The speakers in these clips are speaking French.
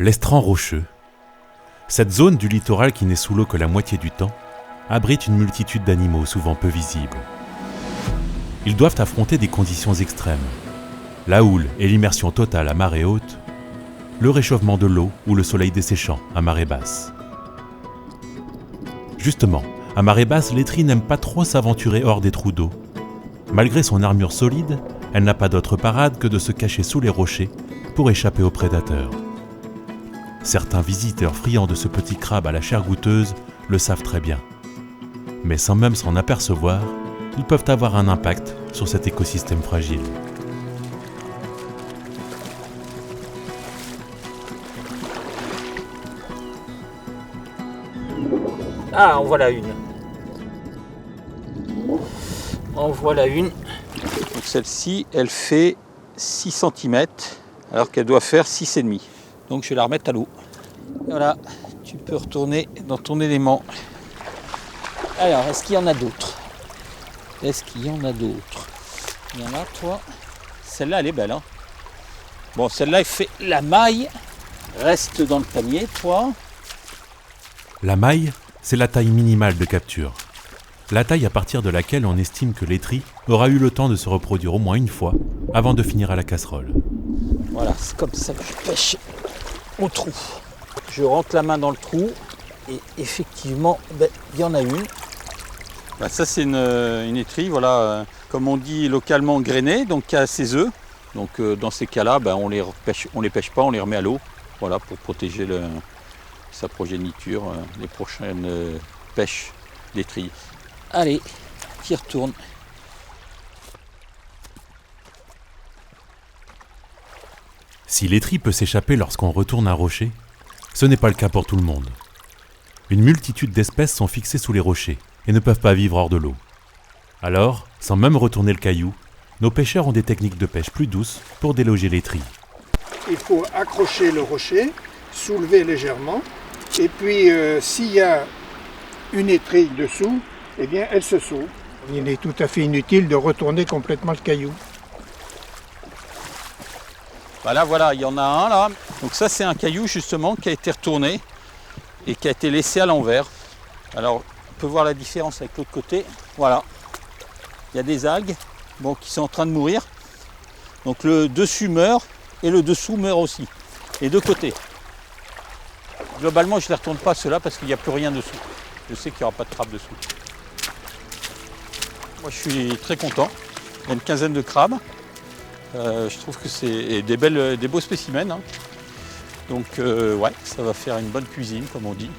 L'estran rocheux. Cette zone du littoral qui n'est sous l'eau que la moitié du temps abrite une multitude d'animaux souvent peu visibles. Ils doivent affronter des conditions extrêmes. La houle et l'immersion totale à marée haute, le réchauffement de l'eau ou le soleil desséchant à marée basse. Justement, à marée basse, l'étrie n'aime pas trop s'aventurer hors des trous d'eau. Malgré son armure solide, elle n'a pas d'autre parade que de se cacher sous les rochers pour échapper aux prédateurs. Certains visiteurs friands de ce petit crabe à la chair goûteuse le savent très bien. Mais sans même s'en apercevoir, ils peuvent avoir un impact sur cet écosystème fragile. Ah, en voilà une. En voilà une. Donc celle-ci, elle fait 6 cm, alors qu'elle doit faire 6,5. Donc je vais la remettre à l'eau. Voilà, tu peux retourner dans ton élément. Alors, est-ce qu'il y en a d'autres? Est-ce qu'il y en a d'autres? Il y en a, toi? Celle-là, elle est belle, hein. Bon, celle-là, elle fait la maille. Reste dans le panier, toi. La maille, c'est la taille minimale de capture. La taille à partir de laquelle on estime que l'étrie aura eu le temps de se reproduire au moins une fois avant de finir à la casserole. Voilà, c'est comme ça que je pêche au trou. Je rentre la main dans le trou et effectivement, il y en a une. Ça, c'est une étrie, voilà, comme on dit localement grainée, donc qui a ses œufs. Donc dans ces cas-là, on les pêche pas, on les remet à l'eau, voilà, pour protéger sa progéniture, les prochaines pêches d'étrie. Allez, qui retourne. Si l'étrie peut s'échapper lorsqu'on retourne un rocher, ce n'est pas le cas pour tout le monde. Une multitude d'espèces sont fixées sous les rochers et ne peuvent pas vivre hors de l'eau. Alors, sans même retourner le caillou, nos pêcheurs ont des techniques de pêche plus douces pour déloger l'étrie. Il faut accrocher le rocher, soulever légèrement, et puis s'il y a une étrille dessous, eh bien elle se sauve. Il est tout à fait inutile de retourner complètement le caillou. Là, voilà, il y en a un là. Donc ça, c'est un caillou justement qui a été retourné et qui a été laissé à l'envers. Alors, on peut voir la différence avec l'autre côté. Voilà, il y a des algues qui sont en train de mourir. Donc le dessus meurt et le dessous meurt aussi. Les deux côtés. Globalement, je ne les retourne pas ceux-là parce qu'il n'y a plus rien dessous. Je sais qu'il n'y aura pas de crabe dessous. Moi, je suis très content. Il y a une quinzaine de crabes. Je trouve que c'est des beaux spécimens. Hein. Donc, ouais, ça va faire une bonne cuisine, comme on dit.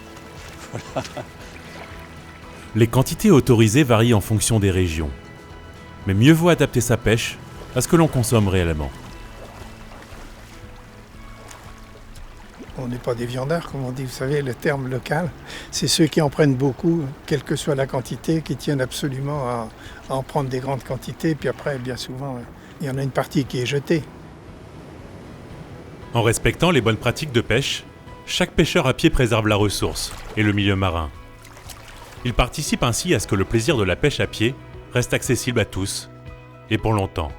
Voilà. Les quantités autorisées varient en fonction des régions. Mais mieux vaut adapter sa pêche à ce que l'on consomme réellement. On n'est pas des viandards, comme on dit, vous savez, le terme local. C'est ceux qui en prennent beaucoup, quelle que soit la quantité, qui tiennent absolument à en prendre des grandes quantités. Puis après, bien souvent, il y en a une partie qui est jetée. En respectant les bonnes pratiques de pêche, chaque pêcheur à pied préserve la ressource et le milieu marin. Il participe ainsi à ce que le plaisir de la pêche à pied reste accessible à tous et pour longtemps.